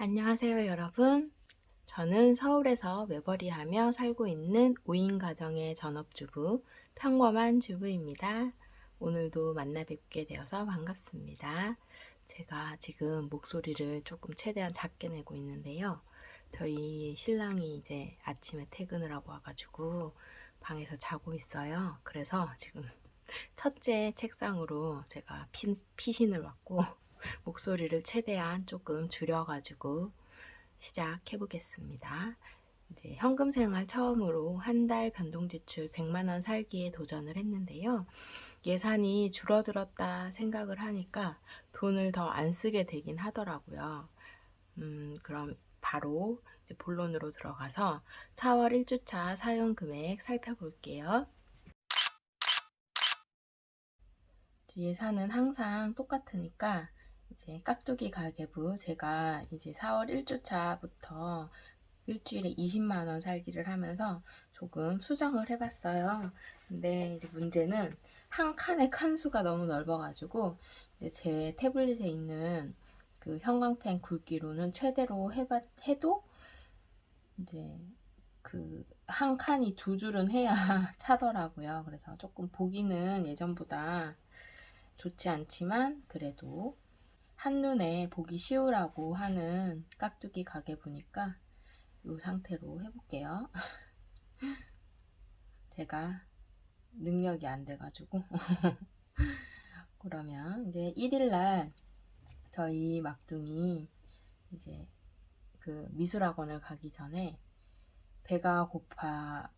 안녕하세요, 여러분. 저는 서울에서 외벌이하며 살고 있는 5인 가정의 전업주부, 평범한 주부입니다. 오늘도 만나 뵙게 되어서 반갑습니다. 제가 지금 목소리를 조금 최대한 작게 내고 있는데요. 저희 신랑이 이제 아침에 퇴근을 하고 와가지고 방에서 자고 있어요. 그래서 지금 첫째 책상으로 제가 피신을 왔고 목소리를 최대한 조금 줄여가지고 시작해 보겠습니다. 이제 현금 생활 처음으로 한 달 변동 지출 100만 원 살기에 도전을 했는데요. 예산이 줄어들었다 생각을 하니까 돈을 더 안 쓰게 되긴 하더라고요. 그럼 바로 이제 본론으로 들어가서 4월 1주차 사용 금액 살펴볼게요. 예산은 항상 똑같으니까 이제 깍두기 가계부 제가 이제 4월 1주차부터 일주일에 20만 원 살기를 하면서 조금 수정을 해봤어요. 근데 이제 문제는 한 칸의 칸수가 너무 넓어가지고 이제 제 태블릿에 있는 그 형광펜 굵기로는 최대로 해도 이제 그 한 칸이 두 줄은 해야 차더라고요. 그래서 조금 보기는 예전보다 좋지 않지만 그래도 한눈에 보기 쉬우라고 하는 깍두기 가게 보니까 이 상태로 해볼게요. 제가 능력이 안 돼가지고 그러면 이제 1일날 저희 막둥이 이제 그 미술학원을 가기 전에 배가 고파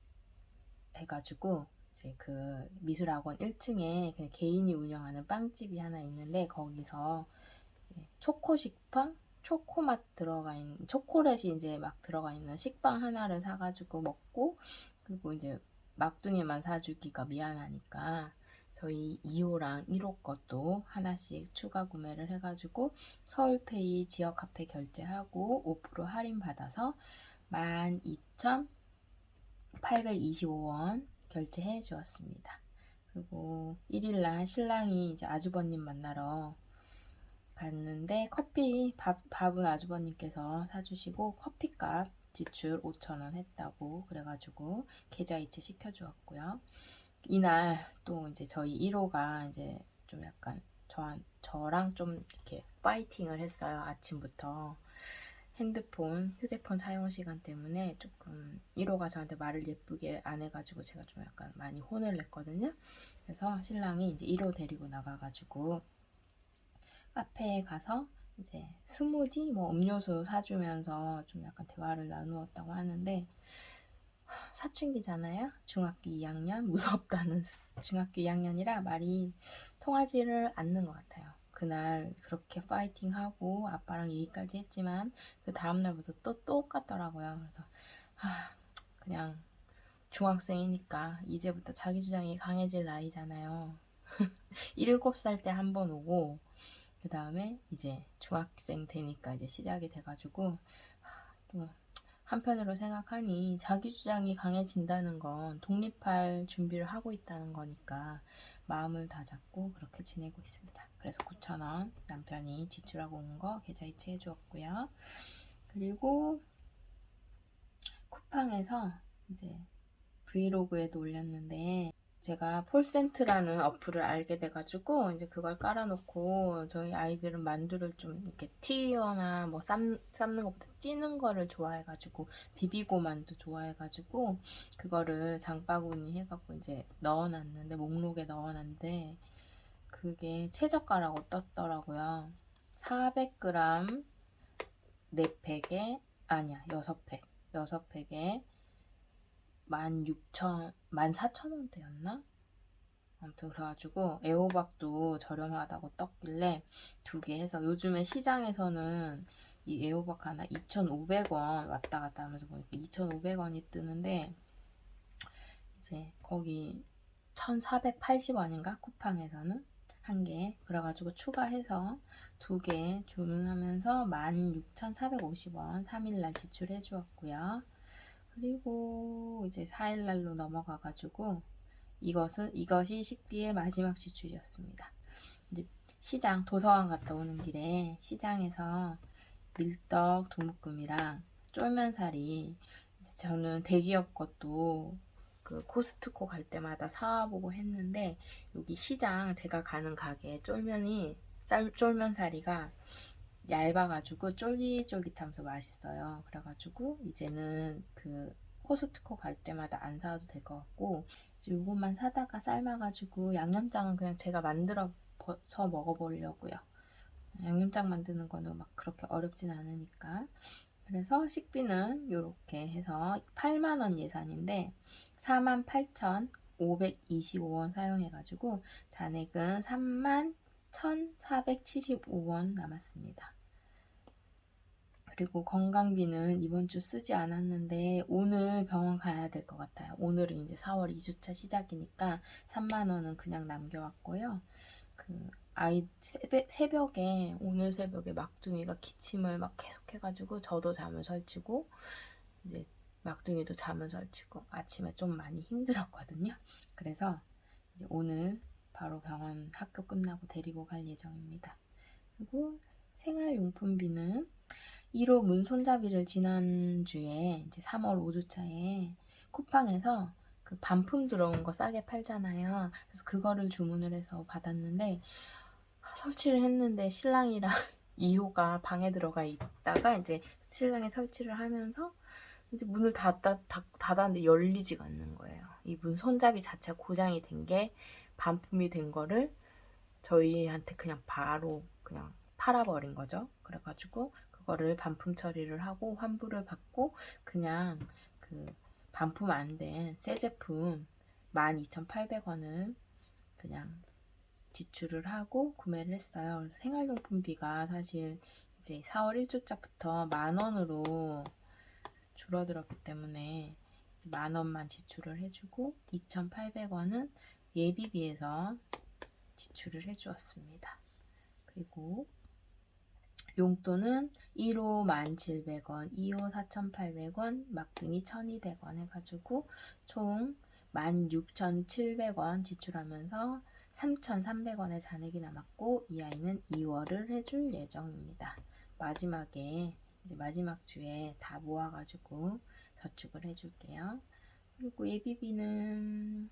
해가지고 이제 그 미술학원 1층에 그냥 개인이 운영하는 빵집이 하나 있는데 거기서 이제 초코 식빵, 초코맛 들어가 있는 초콜릿이 이제 막 들어가 있는 식빵 하나를 사가지고 먹고, 그리고 이제 막둥이만 사주기가 미안하니까 저희 2호랑 1호 것도 하나씩 추가 구매를 해가지고 서울페이 지역 카페 결제하고 5% 할인 받아서 12,825원 결제해 주었습니다. 그리고 1일날 신랑이 이제 아주버님 만나러 갔는데 밥은 아주버님께서 사주시고 커피값 지출 5,000원 했다고 그래가지고 계좌이체 시켜주었고요. 이날 또 이제 저희 1호가 이제 좀 약간 저랑 좀 이렇게 파이팅을 했어요. 아침부터 휴대폰 사용 시간 때문에 조금 1호가 저한테 말을 예쁘게 안 해가지고 제가 좀 약간 많이 혼을 냈거든요. 그래서 신랑이 이제 1호 데리고 나가가지고 카페에 가서 이제 스무디 뭐 음료수 사주면서 좀 약간 대화를 나누었다고 하는데, 사춘기잖아요. 중학교 2학년 무섭다는 중학교 2학년이라 말이 통하지를 않는 것 같아요. 그날 그렇게 파이팅하고 아빠랑 얘기까지 했지만 그 다음날부터 또 똑같더라고요. 그래서 그냥 중학생이니까 이제부터 자기 주장이 강해질 나이잖아요. 7살 때 한 번 오고 그 다음에 이제 중학생 되니까 이제 시작이 돼가지고 또 한편으로 생각하니 자기 주장이 강해진다는 건 독립할 준비를 하고 있다는 거니까 마음을 다잡고 그렇게 지내고 있습니다. 그래서 9,000원 남편이 지출하고 온 거 계좌이체 해주었고요. 그리고 쿠팡에서 이제 브이로그에도 올렸는데 제가 폴센트라는 어플을 알게 돼가지고 이제 그걸 깔아놓고 저희 아이들은 만두를 좀 이렇게 튀거나 뭐 삶는 것보다 찌는 거를 좋아해가지고 비비고 만두 좋아해가지고 그거를 장바구니 해갖고 이제 넣어놨는데 목록에 넣어놨는데 그게 최저가라고 떴더라고요. 400g 4팩에 아니야 6팩에 14,000원대였나? 아무튼 그래가지고 애호박도 저렴하다고 떴길래 2개 해서 요즘에 시장에서는 이 애호박 하나 2,500원 왔다 갔다 하면서 보니까 2,500원이 뜨는데 이제 거기 1,480원인가? 쿠팡에서는 한 개. 그래가지고 추가해서 2개 주문하면서 16,450원 3일날 지출해 주었고요. 그리고 이제 4일날로 넘어가가지고 이것이 식비의 마지막 지출이었습니다. 이제 도서관 갔다 오는 길에 시장에서 밀떡 두묶음이랑 쫄면사리, 저는 대기업 것도 그 코스트코 갈 때마다 사와보고 했는데, 여기 시장 제가 가는 가게 쫄면사리가 얇아가지고 쫄깃쫄깃하면서 맛있어요. 그래가지고 이제는 그 코스트코 갈 때마다 안 사도 될 것 같고, 이제 요것만 사다가 삶아가지고 양념장은 그냥 제가 만들어서 먹어보려고요. 양념장 만드는 거는 막 그렇게 어렵진 않으니까. 그래서 식비는 이렇게 해서 8만원 예산인데 48,525원 사용해가지고 잔액은 31,475원 남았습니다. 그리고 건강비는 이번 주 쓰지 않았는데 오늘 병원 가야 될 것 같아요. 오늘은 이제 4월 2주차 시작이니까 3만원은 그냥 남겨왔고요. 그 아이 새벽에 오늘 새벽에 막둥이가 기침을 막 계속 해가지고 저도 잠을 설치고 이제 막둥이도 잠을 설치고 아침에 좀 많이 힘들었거든요. 그래서 이제 오늘 바로 병원 학교 끝나고 데리고 갈 예정입니다. 그리고 생활용품비는 1호 문 손잡이를 지난주에 이제 3월 5주차에 쿠팡에서 그 반품 들어온 거 싸게 팔잖아요. 그래서 그거를 주문을 해서 받았는데 설치를 했는데 신랑이랑 2호가 방에 들어가 있다가 이제 신랑이 설치를 하면서 이제 문을 닫았는데 열리지가 않는 거예요. 이 문 손잡이 자체가 고장이 된 게 반품이 된 거를 저희한테 그냥 바로 그냥 팔아버린 거죠. 그래가지고 그거를 반품 처리를 하고 환불을 받고 그냥 그 반품 안 된 새 제품 12,800원을 그냥 지출을 하고 구매를 했어요. 그래서 생활용품비가 사실 이제 4월 1주차부터 10,000원으로 줄어들었기 때문에 이제 10,000원만 지출을 해주고 2,800원은 예비비에서 지출을 해주었습니다. 그리고 용돈은 1호 1,700원, 2호 4,800원, 막둥이 1,200원 해가지고 총 16,700원 지출하면서 3,300원의 잔액이 남았고 이 아이는 2월을 해줄 예정입니다. 마지막에 이제 마지막 주에 다 모아가지고 저축을 해줄게요. 그리고 예비비는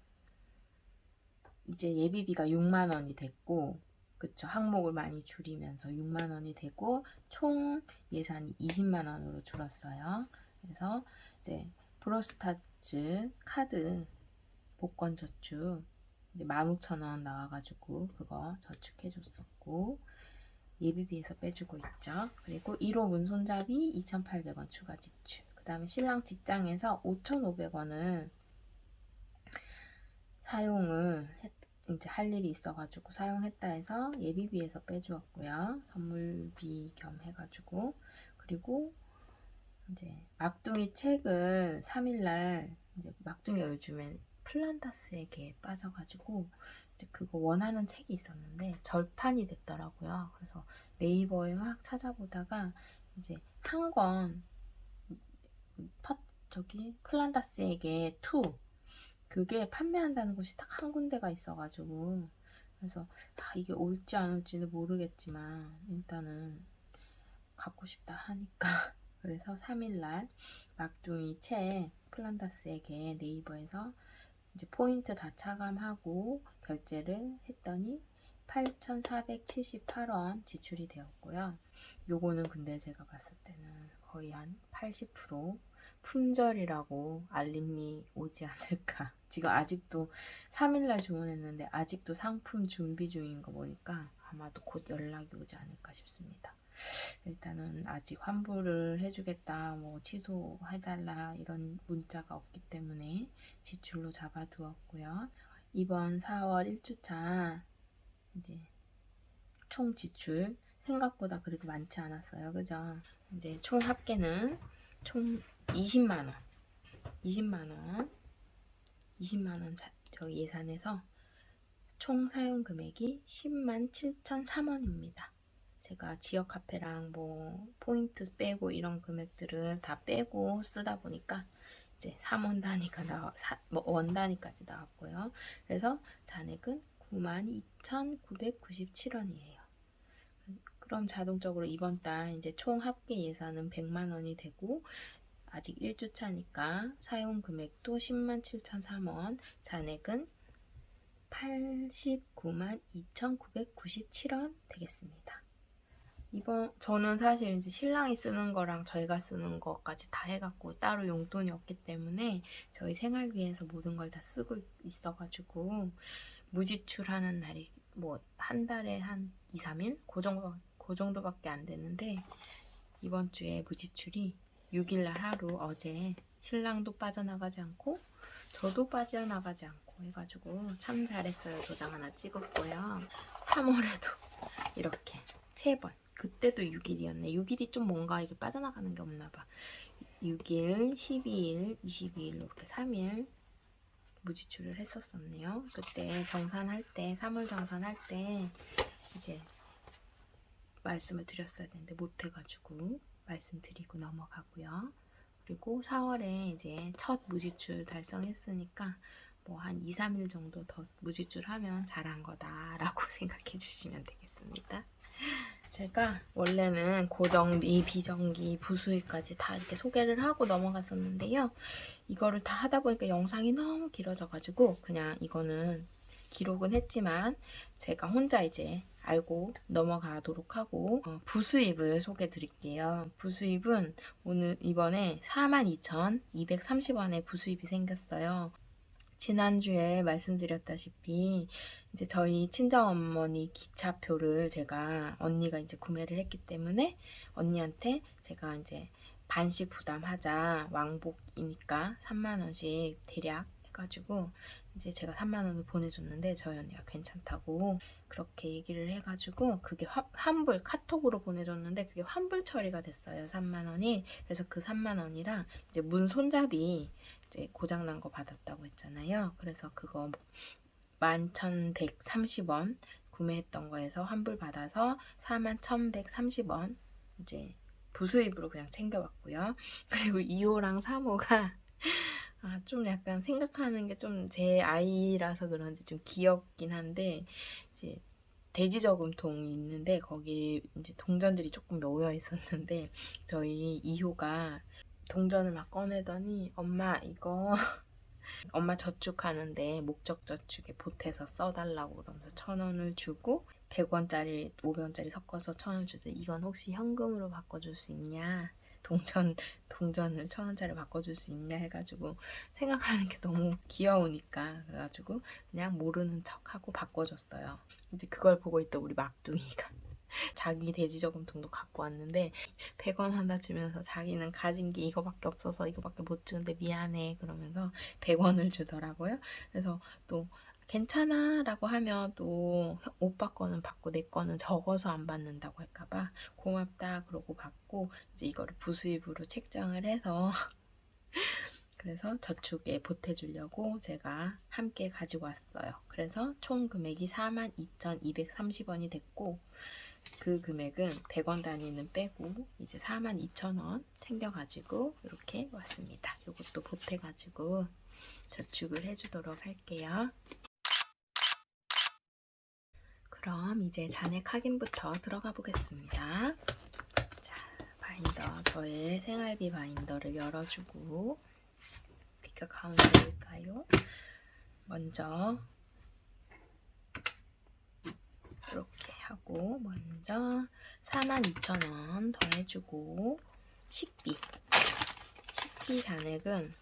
이제 예비비가 6만원이 됐고 그쵸, 항목을 많이 줄이면서 6만원이 되고 총 예산이 20만원으로 줄었어요. 그래서 이제 프로스타즈 카드 복권 저축 이제 15,000원 나와가지고 그거 저축해 줬었고 예비비에서 빼주고 있죠. 그리고 1호 문손잡이 2,800원 추가 지출, 그 다음에 신랑 직장에서 5,500원을 사용을 이제 할 일이 있어가지고 사용했다 해서 예비비에서 빼주었고요. 선물비 겸 해가지고. 그리고 이제 막둥이 책을 3일날 이제 막둥이가 요즘에 플란다스에 개 빠져가지고 이제 그거 원하는 책이 있었는데 절판이 됐더라고요. 그래서 네이버에 막 찾아보다가 이제 한 권 저기 플란다스에게 2 그게 판매한다는 곳이 딱 한 군데가 있어가지고 그래서 이게 올지 안 올지는 모르겠지만 일단은 갖고 싶다 하니까 그래서 3일날 막둥이 책 플란다스에게 네이버에서 이제 포인트 다 차감하고 결제를 했더니 8,478원 지출이 되었고요. 요거는 근데 제가 봤을 때는 거의 한 80% 품절이라고 알림이 오지 않을까. 지금 아직도 3일날 주문했는데 아직도 상품 준비 중인 거 보니까 아마도 곧 연락이 오지 않을까 싶습니다. 일단은 아직 환불을 해주겠다, 뭐 취소해달라 이런 문자가 없기 때문에 지출로 잡아두었고요. 이번 4월 1주차 이제 총 지출 생각보다 그래도 많지 않았어요. 그죠? 이제 총 합계는 총 20만원 20만원 저희 예산에서 총 사용 금액이 107,003원입니다. 제가 지역 카페랑 뭐 포인트 빼고 이런 금액들은 다 빼고 쓰다 보니까 이제 3원 단위가 원 단위까지 나왔고요. 그래서 잔액은 92,997원이에요. 그럼 자동적으로 이번 달 이제 총 합계 예산은 100만 원이 되고, 아직 1주 차니까 사용 금액도 10만 7,003원, 잔액은 89만 2,997원 되겠습니다. 저는 사실 이제 신랑이 쓰는 거랑 저희가 쓰는 거까지 다 해갖고 따로 용돈이 없기 때문에 저희 생활비에서 모든 걸 다 쓰고 있어가지고, 무지출하는 날이 뭐 한 달에 한 2, 3일? 그 정도밖에 안 되는데, 이번 주에 무지출이 6일날 하루, 어제 신랑도 빠져나가지 않고 저도 빠져나가지 않고 해가지고 참 잘했어요. 도장 하나 찍었고요. 3월에도 이렇게 3번, 그때도 6일이었네. 6일이 좀 뭔가 이게 빠져나가는 게 없나봐. 6일, 12일, 22일 이렇게 3일 무지출을 했었었네요. 그때 정산할 때, 3월 정산할 때 이제 말씀을 드렸어야 되는데 못해가지고 말씀드리고 넘어가고요. 그리고 4월에 이제 첫 무지출 달성했으니까 뭐 한 2, 3일 정도 더 무지출하면 잘한 거다라고 생각해 주시면 되겠습니다. 제가 원래는 고정비, 비정기, 부수입까지 다 이렇게 소개를 하고 넘어갔었는데요. 이거를 다 하다 보니까 영상이 너무 길어져가지고 그냥 이거는 기록은 했지만 제가 혼자 이제 알고 넘어가도록 하고, 부수입을 소개해 드릴게요. 부수입은 이번에 42,230원의 부수입이 생겼어요. 지난주에 말씀드렸다시피 이제 저희 친정어머니 기차표를 제가 언니가 이제 구매를 했기 때문에 언니한테 제가 이제 반씩 부담하자, 왕복이니까 3만 원씩 대략 해가지고 이제 제가 3만 원을 보내줬는데 저희 언니가 괜찮다고 그렇게 얘기를 해가지고 그게 환불 카톡으로 보내줬는데 그게 환불 처리가 됐어요. 3만 원이. 그래서 그 3만 원이랑 이제 문 손잡이 이제 고장난 거 받았다고 했잖아요. 그래서 그거 11,130원 구매했던 거에서 환불 받아서 41,130원 이제 부수입으로 그냥 챙겨왔고요. 그리고 2호랑 3호가 좀 약간 생각하는 게 좀 제 아이라서 그런지 좀 귀엽긴 한데, 이제 돼지 저금통이 있는데 거기 이제 동전들이 조금 놓여 있었는데 저희 2호가 동전을 막 꺼내더니 엄마 이거 엄마 저축하는데 목적 저축에 보태서 써달라고 그러면서 1,000원을 주고 100원짜리 500원짜리 섞어서 1,000원 주더니 이건 혹시 현금으로 바꿔줄 수 있냐, 동전을 1,000원짜리 바꿔줄 수 있냐 해가지고 생각하는 게 너무 귀여우니까 그래가지고 그냥 모르는 척하고 바꿔줬어요. 이제 그걸 보고 있던 우리 막둥이가 자기 돼지 저금통도 갖고 왔는데 100원 하나 주면서 자기는 가진 게 이거밖에 없어서 이거밖에 못 주는데 미안해 그러면서 100원을 주더라고요. 그래서 또 괜찮아 라고 하면 또 오빠 거는 받고 내 거는 적어서 안 받는다고 할까봐 고맙다 그러고 받고 이제 이거를 부수입으로 책정을 해서 그래서 저축에 보태주려고 제가 함께 가지고 왔어요. 그래서 총 금액이 42,230원이 됐고 그 금액은 100원 단위는 빼고 이제 42,000원 챙겨가지고 이렇게 왔습니다. 이것도 보태가지고 저축을 해주도록 할게요. 그럼 이제 잔액 확인부터 들어가 보겠습니다. 자, 바인더, 저의 생활비 바인더를 열어주고 비교 카운트일까요? 먼저 이렇게 하고 먼저 42,000원 더해주고 식비 잔액은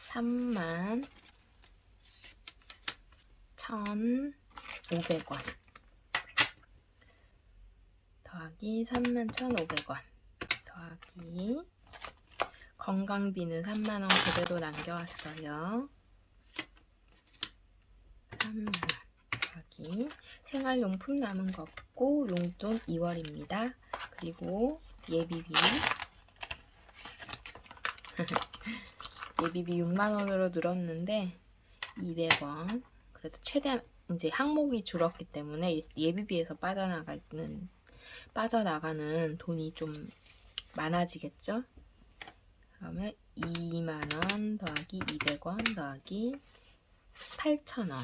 31,500원 더하기 31,500원 더하기 건강비는 3만원 그대로 남겨왔어요. 3만원 더하기 생활용품 남은 거 없고 용돈 2월입니다. 그리고 예비비 예비비 6만원으로 늘었는데 200원 그래도 최대한 이제 항목이 줄었기 때문에 예비비에서 빠져나가는 돈이 좀 많아지겠죠. 그러면 2만원 더하기 200원 더하기 8,000원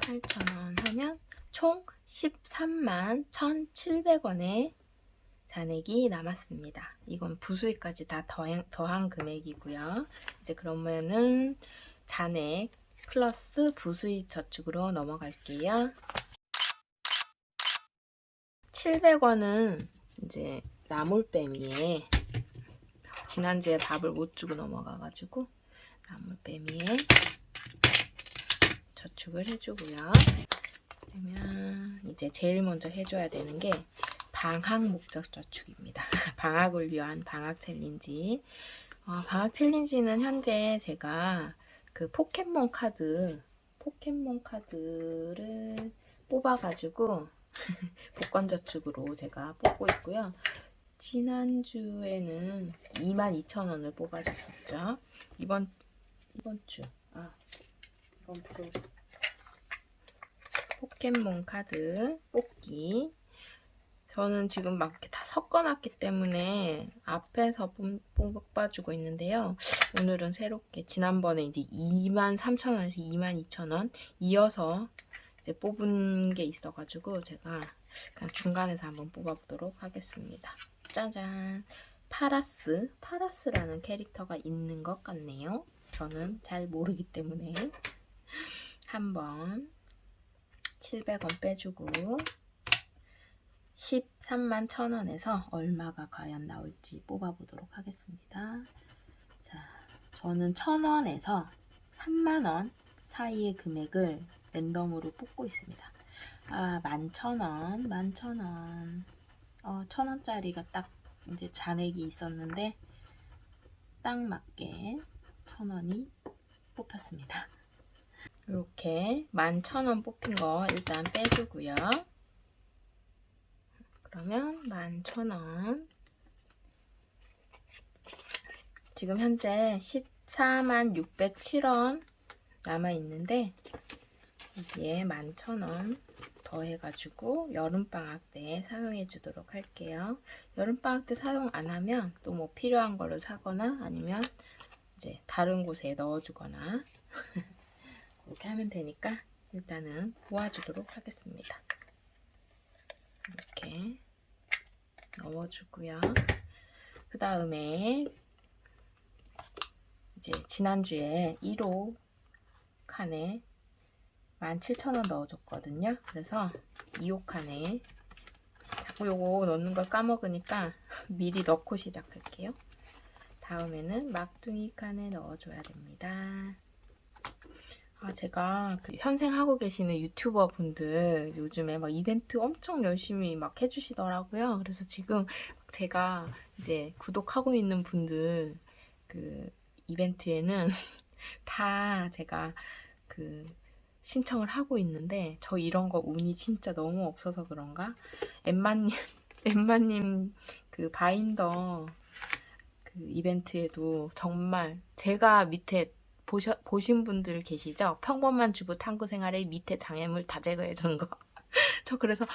8,000원 하면 총 13만 1,700원의 잔액이 남았습니다. 이건 부수입까지 다 더한 금액이고요. 이제 그러면은 잔액 플러스 부수입 저축으로 넘어갈게요. 700원은 이제 나물빼미에 지난주에 밥을 못 주고 넘어가가지고 나물빼미에 저축을 해주고요. 그러면 이제 제일 먼저 해줘야 되는 게 방학 목적 저축입니다. 방학을 위한 방학 챌린지. 방학 챌린지는 현재 제가 그 포켓몬 카드를 뽑아가지고 복권 저축으로 제가 뽑고 있고요. 지난주에는 22,000원을 뽑아줬었죠. 이번 주 이번 프로 포켓몬 카드 뽑기. 저는 지금 막 이렇게 다 섞어놨기 때문에 앞에서 뽑아주고 있는데요. 오늘은 새롭게 지난번에 이제 23,000원에서 22,000원 이어서 이제 뽑은 게 있어가지고 제가 그냥 중간에서 한번 뽑아보도록 하겠습니다. 짜잔! 파라스라는 캐릭터가 있는 것 같네요. 저는 잘 모르기 때문에 한번 700원 빼주고 13만 1,000원에서 얼마가 과연 나올지 뽑아보도록 하겠습니다. 자, 저는 1,000원에서 3만원 사이의 금액을 랜덤으로 뽑고 있습니다. 11,000원. 1,000원짜리가 딱 이제 잔액이 있었는데 딱 맞게 1,000원이 뽑혔습니다. 이렇게 11,000원 뽑힌 거 일단 빼주고요. 그러면 11,000원. 지금 현재 14만 607원 남아있는데 여기에 11,000원 더해가지고 여름방학 때 사용해 주도록 할게요. 여름방학 때 사용 안 하면 또 뭐 필요한 걸로 사거나 아니면 이제 다른 곳에 넣어주거나 그렇게 하면 되니까 일단은 모아주도록 하겠습니다. 이렇게 넣어주고요. 그 다음에 이제 지난주에 1호 칸에 17,000원 넣어줬거든요. 그래서 2호 칸에 자꾸 요거 넣는 걸 까먹으니까 미리 넣고 시작할게요. 다음에는 막둥이 칸에 넣어줘야 됩니다. 제가 그 현생하고 계시는 유튜버 분들 요즘에 막 이벤트 엄청 열심히 막 해주시더라고요. 그래서 지금 제가 이제 구독하고 있는 분들 그 이벤트에는 다 제가 그 신청을 하고 있는데 저 이런 거 운이 진짜 너무 없어서 그런가? 엠마님 그 바인더 그 이벤트에도 정말 제가 밑에 보신 분들 계시죠? 평범한 주부 탐구 생활의 밑에 장애물 다 제거해 주는 거. 저 그래서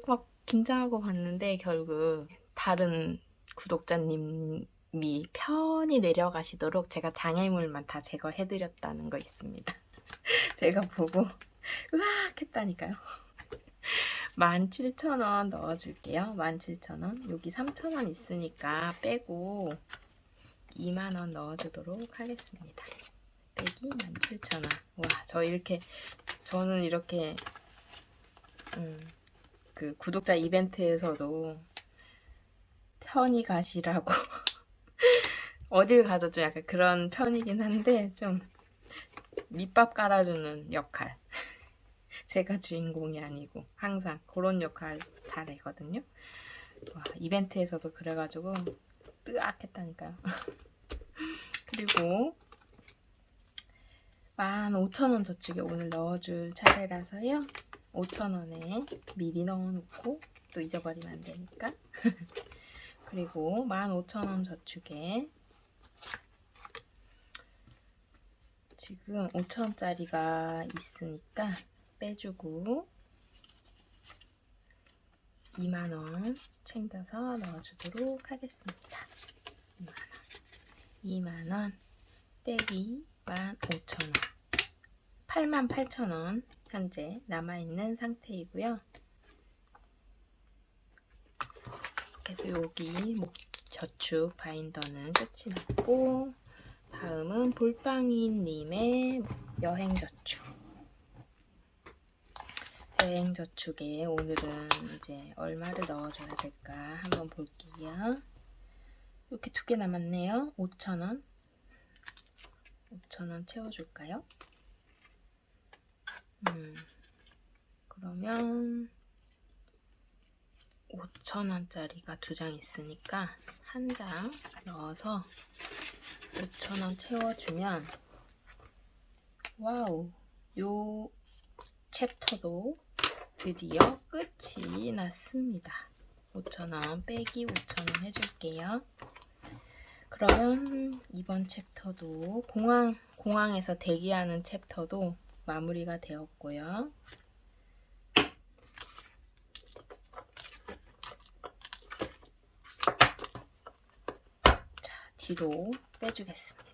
막 긴장하고 봤는데 결국 다른 구독자님이 편히 내려가시도록 제가 장애물만 다 제거해 드렸다는 거 있습니다. 제가 보고 으악 했다니까요. 17,000원 넣어줄게요. 17,000원. 여기 3,000원 있으니까 빼고 2만원 넣어주도록 하겠습니다. 빼기 17,000원. 와, 저는 이렇게 그 구독자 이벤트에서도 편히 가시라고 어딜 가도 좀 약간 그런 편이긴 한데 좀 밑밥 깔아주는 역할. 제가 주인공이 아니고 항상 그런 역할 잘하거든요. 와, 이벤트에서도 그래가지고 뜨악했다니까요. 그리고 15,000원 저축에 오늘 넣어줄 차례라서요. 5,000원에 미리 넣어놓고 또 잊어버리면 안 되니까. 그리고 15,000원 저축에 지금 5,000원짜리가 있으니까 빼주고 2만원 챙겨서 넣어주도록 하겠습니다. 2만원 빼기 15,000원 88,000원 현재 남아있는 상태이고요. 그래서 여기 저축 바인더는 끝이 났고, 다음은 볼빵이님의 여행저축. 여행저축에 오늘은 이제 얼마를 넣어줘야 될까 한번 볼게요. 이렇게 2개 남았네요. 5,000원. 5,000원 채워줄까요? 그러면 5,000원짜리가 2장 있으니까 1장 넣어서 5,000원 채워주면, 와우, 요 챕터도 드디어 끝이 났습니다. 5,000원 빼기 5,000원 해줄게요. 그러면 이번 챕터도 공항에서 대기하는 챕터도 마무리가 되었고요. 자, 뒤로 빼주겠습니다.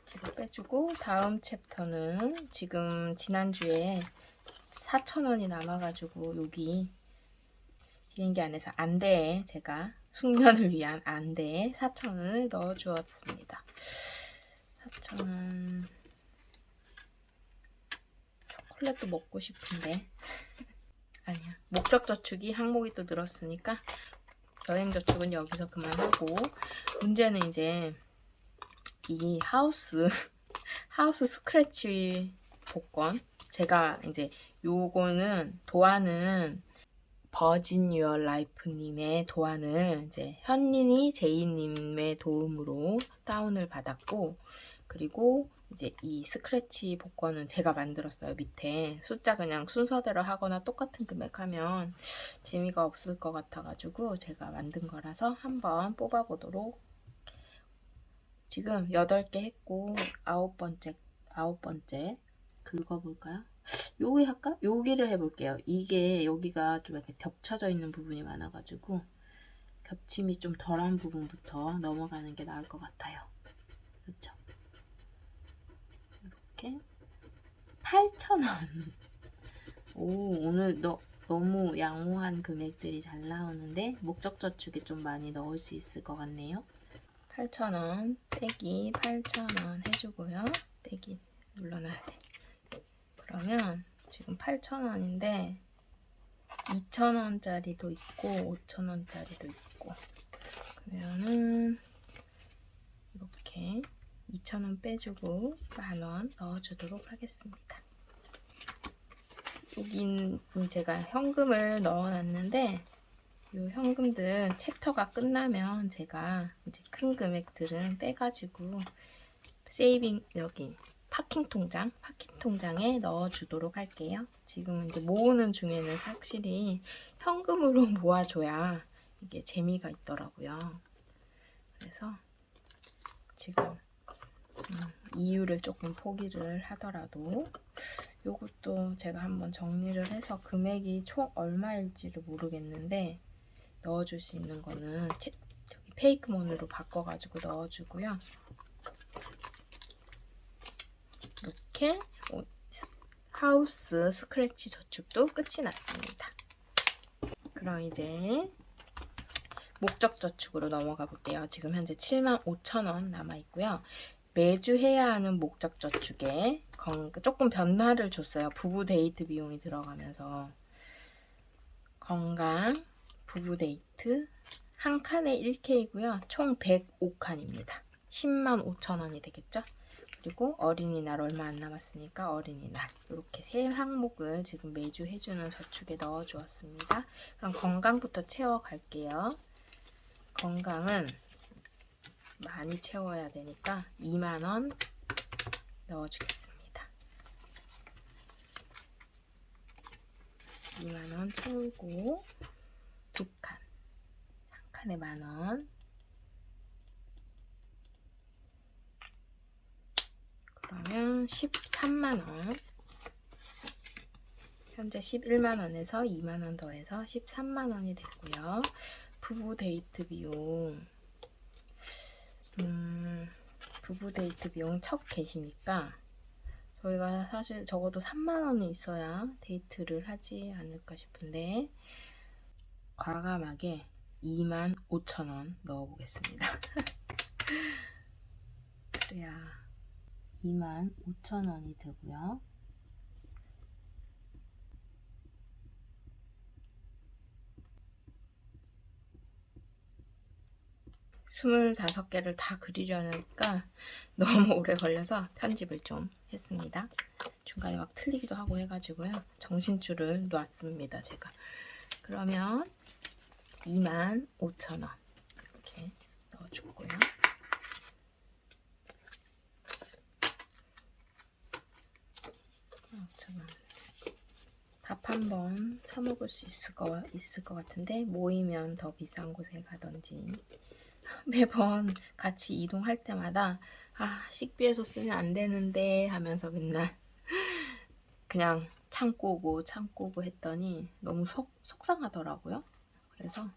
뒤로 빼주고, 다음 챕터는 지금 지난주에 4,000원이 남아가지고 여기 비행기 안에서 안대에 제가 숙면을 위한 안대에 4,000원을 넣어 주었습니다. 4,000원. 초콜릿도 먹고 싶은데 아니야. 목적저축이 항목이 또 늘었으니까 여행저축은 여기서 그만하고, 문제는 이제 이 하우스 스크래치 복권, 제가 이제 요거는 도안은 버진 유어 라이프님의 도안을 이제 현린이 제이님의 도움으로 다운을 받았고, 그리고 이제 이 스크래치 복권은 제가 만들었어요. 밑에 숫자 그냥 순서대로 하거나 똑같은 금액 하면 재미가 없을 것 같아가지고 제가 만든 거라서 한번 뽑아보도록. 지금 8개 했고, 9번째 긁어볼까요? 여기 할까? 여기를 해볼게요. 이게 여기가 좀 이렇게 겹쳐져 있는 부분이 많아가지고 겹침이 좀 덜한 부분부터 넘어가는 게 나을 것 같아요. 그렇죠? 이렇게 8,000원. 오, 오늘 너무 양호한 금액들이 잘 나오는데 목적저축에 좀 많이 넣을 수 있을 것 같네요. 8,000원 빼기 8,000원 해주고요. 빼기 눌러놔야 돼. 그러면 지금 8,000원인데 2,000원짜리도 있고 5,000원짜리도 있고, 그러면은 이렇게 2,000원 빼주고 10,000원 넣어주도록 하겠습니다. 여긴 제가 현금을 넣어놨는데, 이 현금들 챕터가 끝나면 제가 이제 큰 금액들은 빼가지고 세이빙, 여기 파킹 통장에 넣어주도록 할게요. 지금 이제 모으는 중에는 확실히 현금으로 모아줘야 이게 재미가 있더라고요. 그래서 지금 이유를 조금 포기를 하더라도 요것도 제가 한번 정리를 해서 금액이 총 얼마일지를 모르겠는데 넣어줄 수 있는 거는 저기 페이크몬으로 바꿔가지고 넣어주고요. 이렇게 하우스 스크래치 저축도 끝이 났습니다. 그럼 이제 목적 저축으로 넘어가 볼게요. 지금 현재 75,000원 남아 있고요. 매주 해야 하는 목적 저축에 조금 변화를 줬어요. 부부 데이트 비용이 들어가면서 건강, 부부 데이트 한 칸에 1K이고요. 총 105칸입니다. 105,000원이 되겠죠? 그리고 어린이날 얼마 안 남았으니까 어린이날, 이렇게 세 항목을 지금 매주 해주는 저축에 넣어 주었습니다. 그럼 건강부터 채워갈게요. 건강은 많이 채워야 되니까 2만원 넣어주겠습니다. 2만원 채우고 2칸, 한 칸에 만원, 그러면 13만원, 현재 11만원에서 2만원 더해서 13만원이 됐고요. 부부 데이트 비용, 부부 데이트 비용 첫 계시니까 저희가 사실 적어도 3만 원은 있어야 데이트를 하지 않을까 싶은데 과감하게 25,000원 넣어보겠습니다. 그래야 25,000원이 되고요. 25개를 다 그리려니까 너무 오래 걸려서 편집을 좀 했습니다. 중간에 막 틀리기도 하고 해가지고요. 정신줄을 놨습니다, 제가. 그러면 25,000원 이렇게 넣어주고요. 밥 한 번 사 먹을 수 있을 것 같은데 모이면 더 비싼 곳에 가던지 매번 같이 이동할 때마다 식비에서 쓰면 안 되는데 하면서 맨날 그냥 참고 오고 했더니 너무 속상하더라고요. 그래서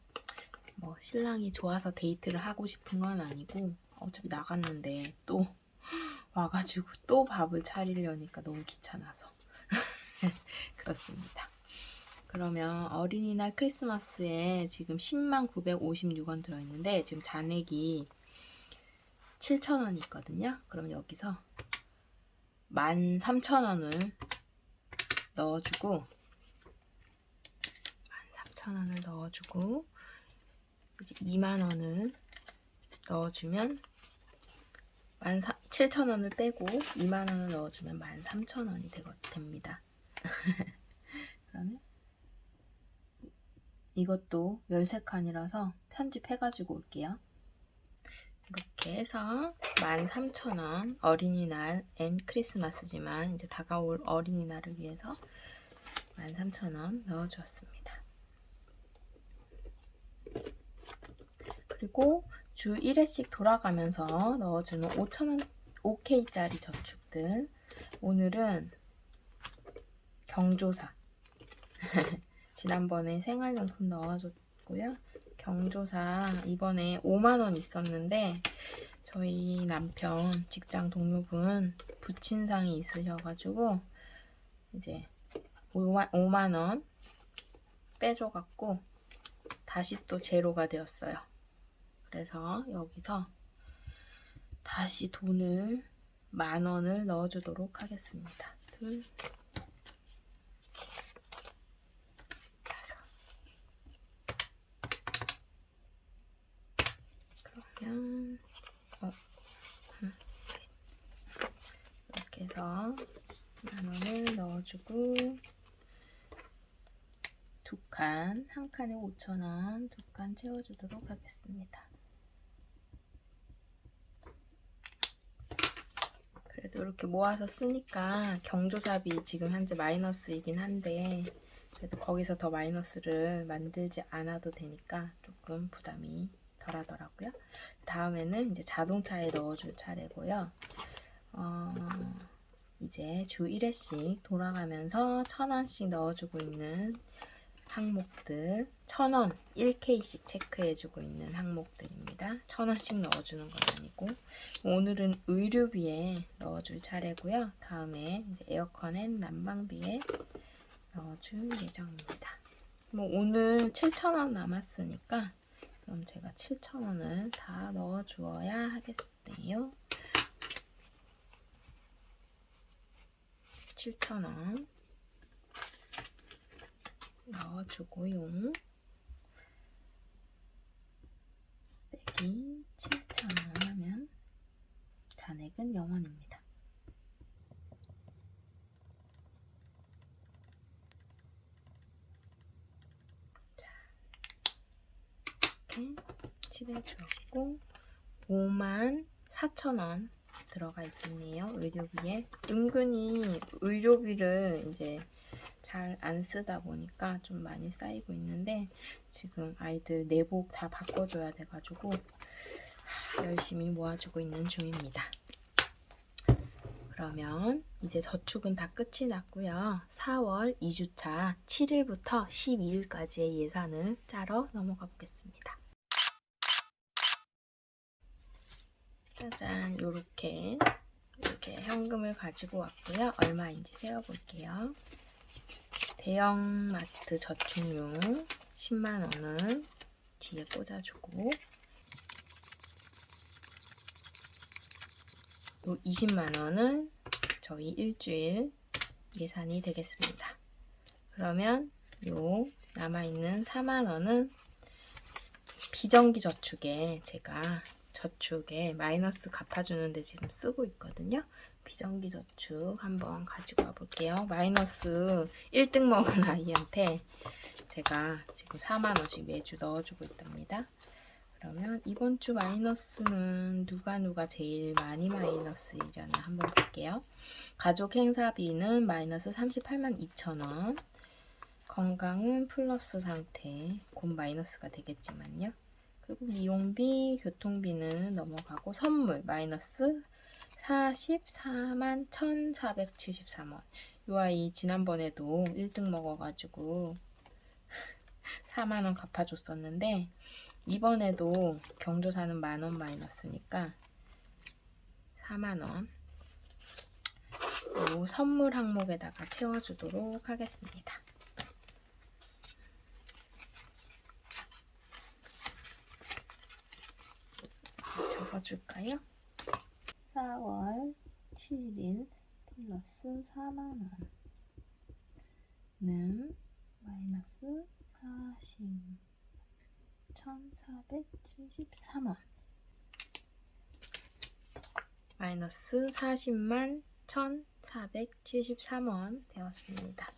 뭐 신랑이 좋아서 데이트를 하고 싶은 건 아니고 어차피 나갔는데 또 와가지고 또 밥을 차리려니까 너무 귀찮아서 그렇습니다. 그러면 어린이날 크리스마스에 지금 10956원 들어있는데 지금 잔액이 7,000원이 있거든요. 그럼 여기서 13,000원을 넣어주고 13,000원을 넣어주고 이제 2만원을 넣어주면 7,000원을 빼고 2만원을 넣어주면 13,000원이 됩니다. 그러면 이것도 13칸이라서 편집해가지고 올게요. 이렇게 해서 13,000원 어린이날 앤 크리스마스지만 이제 다가올 어린이날을 위해서 13,000원 넣어주었습니다. 그리고 주 1회씩 돌아가면서 넣어주는 5,000원 5K짜리 저축들. 오늘은 경조사 지난번에 생활용품 넣어줬고요. 경조사 이번에 5만원 있었는데 저희 남편 직장 동료분 부친상이 있으셔가지고 이제 5만원 빼줘갖고 다시 또 제로가 되었어요. 그래서 여기서 다시 돈을 10,000원을 넣어주도록 하겠습니다. 둘, 다섯. 그러면 이렇게 해서 10,000원을 넣어주고 2칸, 한 칸에 5,000원, 2칸 채워주도록 하겠습니다. 그래도 이렇게 모아서 쓰니까 경조사비 지금 현재 마이너스이긴 한데 그래도 거기서 더 마이너스를 만들지 않아도 되니까 조금 부담이 덜 하더라고요. 다음에는 이제 자동차에 넣어줄 차례고요. 이제 주 1회씩 돌아가면서 1,000원씩 넣어주고 있는 항목들 1,000원 1K씩 체크해주고 있는 항목들입니다. 1,000원씩 넣어주는 건 아니고 오늘은 의료비에 넣어줄 차례고요. 다음에 이제 에어컨 앤 난방비에 넣어줄 예정입니다. 뭐 오늘 7,000원 남았으니까 그럼 제가 7,000원을 다 넣어주어야 하겠네요. 7,000원 넣어주고요. 빼기 7,000원 하면 잔액은 0원입니다. 자, 이렇게 칠해주었고 54,000원 들어가 있겠네요. 의료비에. 은근히 의료비를 이제 잘 안 쓰다 보니까 좀 많이 쌓이고 있는데 지금 아이들 내복 다 바꿔줘야 돼가지고 열심히 모아주고 있는 중입니다. 그러면 이제 저축은 다 끝이 났고요. 4월 2주차 7일부터 12일까지의 예산을 짜러 넘어가 보겠습니다. 짜잔, 요렇게 이렇게 현금을 가지고 왔고요. 얼마인지 세어볼게요. 대형마트 저축용 10만원은 뒤에 꽂아주고, 요 20만원은 저희 일주일 예산이 되겠습니다. 그러면 요 남아있는 4만원은 비정기 저축에 제가 저축에 마이너스 갚아주는데 지금 쓰고 있거든요. 비정기 저축 한번 가지고 와볼게요. 마이너스 1등 먹은 아이한테 제가 지금 4만원씩 매주 넣어주고 있답니다. 그러면 이번 주 마이너스는 누가 제일 많이 마이너스이려나 한번 볼게요. 가족 행사비는 마이너스 38만 2천원. 건강은 플러스 상태. 곧 마이너스가 되겠지만요. 그리고 미용비, 교통비는 넘어가고, 선물 마이너스 44만 1,473원. 요 아이 지난번에도 1등 먹어가지고 4만원 갚아줬었는데, 이번에도 경조사는 만원 마이너스니까 4만원 요 선물 항목에다가 채워주도록 하겠습니다. 적어줄까요? 4월 7일 플러스 4만원은 마이너스 1,473원. 마이너스 40만 1,473원 되었습니다.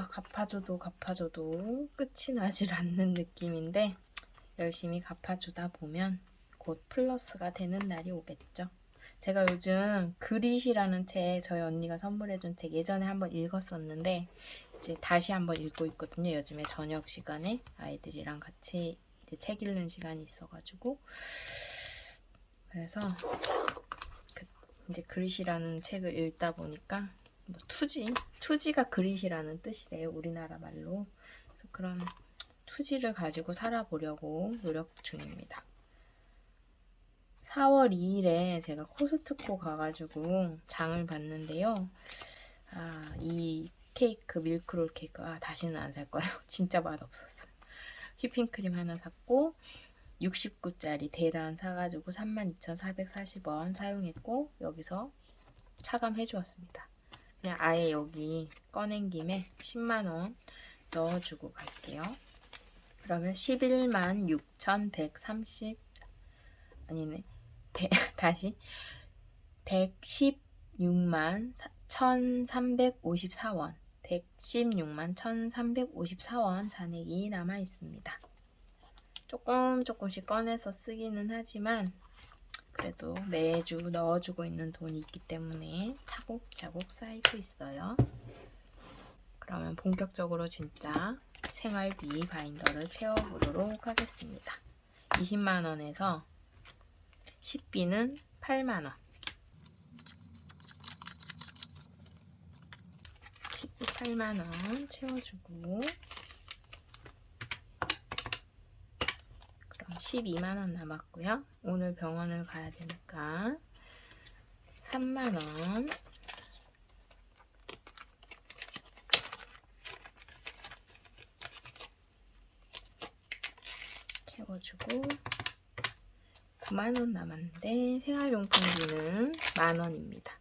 갚아줘도 끝이 나질 않는 느낌인데, 열심히 갚아주다 보면 곧 플러스가 되는 날이 오겠죠. 제가 요즘 그릿이라는 책, 저희 언니가 선물해준 책 예전에 한번 읽었었는데 이제 다시 한번 읽고 있거든요. 요즘에 저녁 시간에 아이들이랑 같이 이제 책 읽는 시간이 있어가지고, 그래서 이제 그릿이라는 책을 읽다 보니까 뭐 투지가 그릿이라는 뜻이래요, 우리나라 말로. 그래서 그런 투지를 가지고 살아보려고 노력 중입니다. 4월 2일에 제가 코스트코 가가지고 장을 봤는데요. 이 케이크, 밀크롤 케이크, 다시는 안 살 거예요. 진짜 맛없었어요. 휘핑크림 하나 샀고, 69짜리 대란 사가지고 32,440원 사용했고, 여기서 차감해 주었습니다. 그냥 아예 여기 꺼낸 김에 10만원 넣어주고 갈게요. 그러면 11만 6,130, 아니네, 다시 116만 1,354원, 116만 1,354원 잔액이 남아 있습니다. 조금씩 꺼내서 쓰기는 하지만 그래도 매주 넣어주고 있는 돈이 있기 때문에 차곡차곡 쌓이고 있어요. 그러면 본격적으로 진짜 생활비 바인더를 채워보도록 하겠습니다. 20만원에서 식비는 8만원, 식비 8만원 채워주고, 그럼 12만원 남았고요. 오늘 병원을 가야 되니까 3만원 채워주고, 9만원 남았는데 생활용품비는 만원입니다.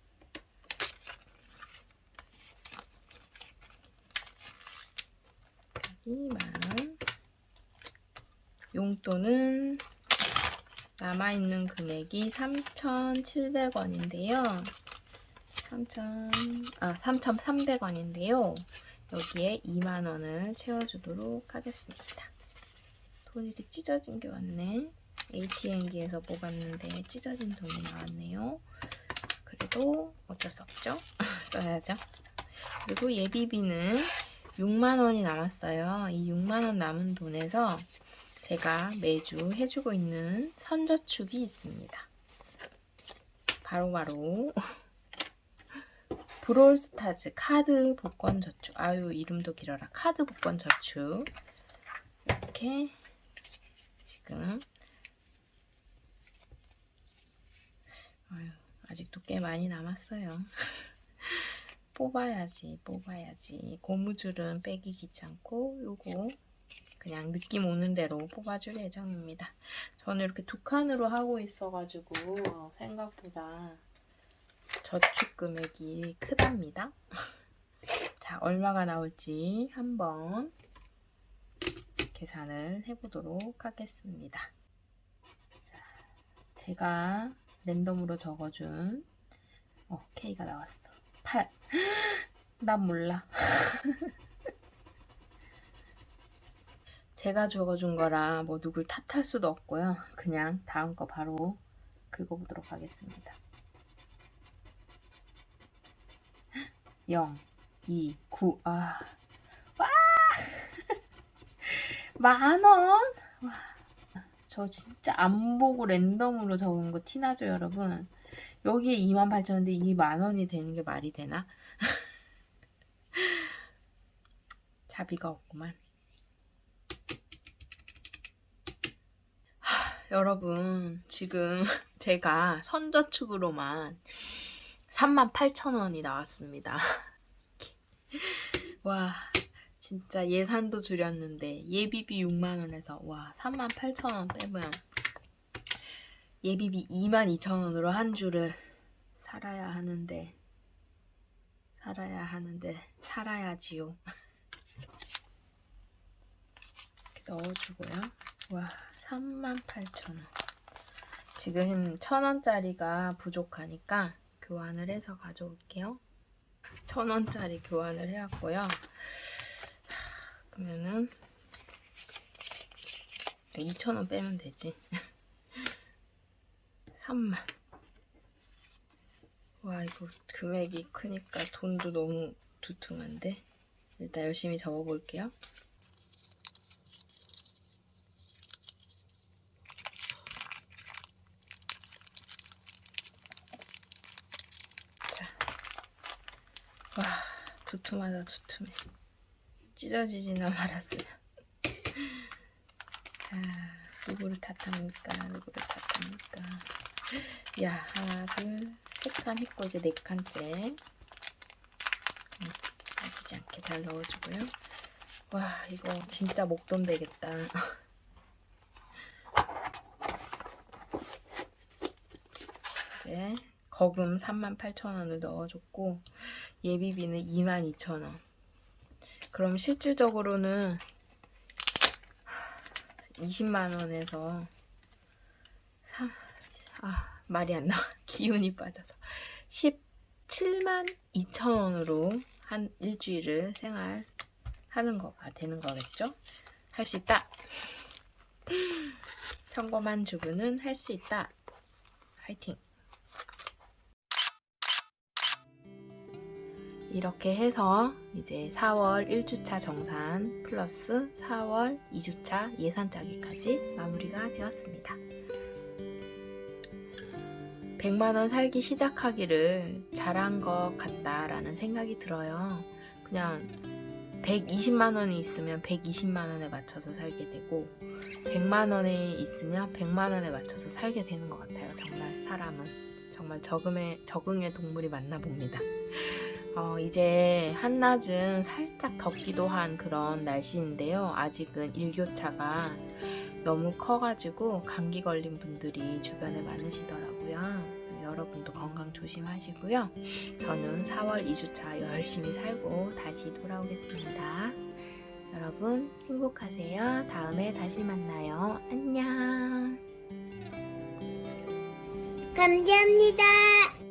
여기 만원. 용돈은 남아있는 금액이 3,700원인데요. 3,300원인데요. 여기에 2만원을 채워주도록 하겠습니다. 돈이 이렇게 찢어진 게 왔네. ATM기에서 뽑았는데 찢어진 돈이 나왔네요. 그래도 어쩔 수 없죠. 써야죠. 그리고 예비비는 6만원이 남았어요. 이 6만원 남은 돈에서 제가 매주 해주고 있는 선저축이 있습니다. 바로 브롤스타즈 카드 복권 저축. 이름도 길어라. 카드 복권 저축. 이렇게 지금 아직도 꽤 많이 남았어요. 뽑아야지. 고무줄은 빼기 귀찮고 요거 그냥 느낌 오는 대로 뽑아줄 예정입니다. 저는 이렇게 두 칸으로 하고 있어가지고 생각보다 저축 금액이 크답니다. 자, 얼마가 나올지 한번 계산을 해보도록 하겠습니다. 자, 제가 랜덤으로 적어준 K가 나왔어. 8. 난 몰라. 제가 적어준 거라 뭐 누굴 탓할 수도 없고요. 그냥 다음 거 바로 긁어보도록 하겠습니다. 0, 2, 9. 와! 10,000원? 와. 저 진짜 안 보고 랜덤으로 적은 거 티나죠, 여러분? 여기에 28,000원인데 이 10,000원이 되는 게 말이 되나? 자비가 없구만. 여러분, 지금 제가 선저축으로만 38,000원이 나왔습니다. 와, 진짜 예산도 줄였는데 예비비 6만원에서 와 38,000원 빼면 예비비 22,000원으로 한 주를 살아야 하는데 살아야지요. 이렇게 넣어주고요. 와 38,000원. 지금 1,000원짜리가 부족하니까 교환을 해서 가져올게요. 1,000원짜리 교환을 해왔고요. 그러면은 2,000원 빼면 되지. 3만. 와 이거 금액이 크니까 돈도 너무 두툼한데 일단 열심히 접어볼게요. 자, 와 두툼하다 두툼해. 찢어지지나 말았어요. 자, 누구를 탓합니까? 야, 하나, 둘, 세 칸 했고 이제 4칸째. 빠지지 않게 잘 넣어주고요. 와, 이거 진짜 목돈 되겠다. 이제 거금 38,000원을 넣어줬고 예비비는 22,000원. 그럼 실질적으로는 20만원에서 말이 안 나와. 기운이 빠져서 172,000원으로 한 일주일을 생활하는 거가 되는 거겠죠? 할 수 있다. 평범한 주부는 할 수 있다. 화이팅! 이렇게 해서 이제 4월 1주차 정산 플러스 4월 2주차 예산 짜기까지 마무리가 되었습니다. 100만원 살기 시작하기를 잘한 것 같다라는 생각이 들어요. 그냥 120만원이 있으면 120만원에 맞춰서 살게 되고 100만원에 있으면 100만원에 맞춰서 살게 되는 것 같아요. 정말 사람은 정말 적응의 동물이 맞나 봅니다. 이제 한낮은 살짝 덥기도 한 그런 날씨인데요. 아직은 일교차가 너무 커가지고 감기 걸린 분들이 주변에 많으시더라고요. 여러분도 건강 조심하시고요. 저는 4월 2주차 열심히 살고 다시 돌아오겠습니다. 여러분 행복하세요. 다음에 다시 만나요. 안녕. 감사합니다.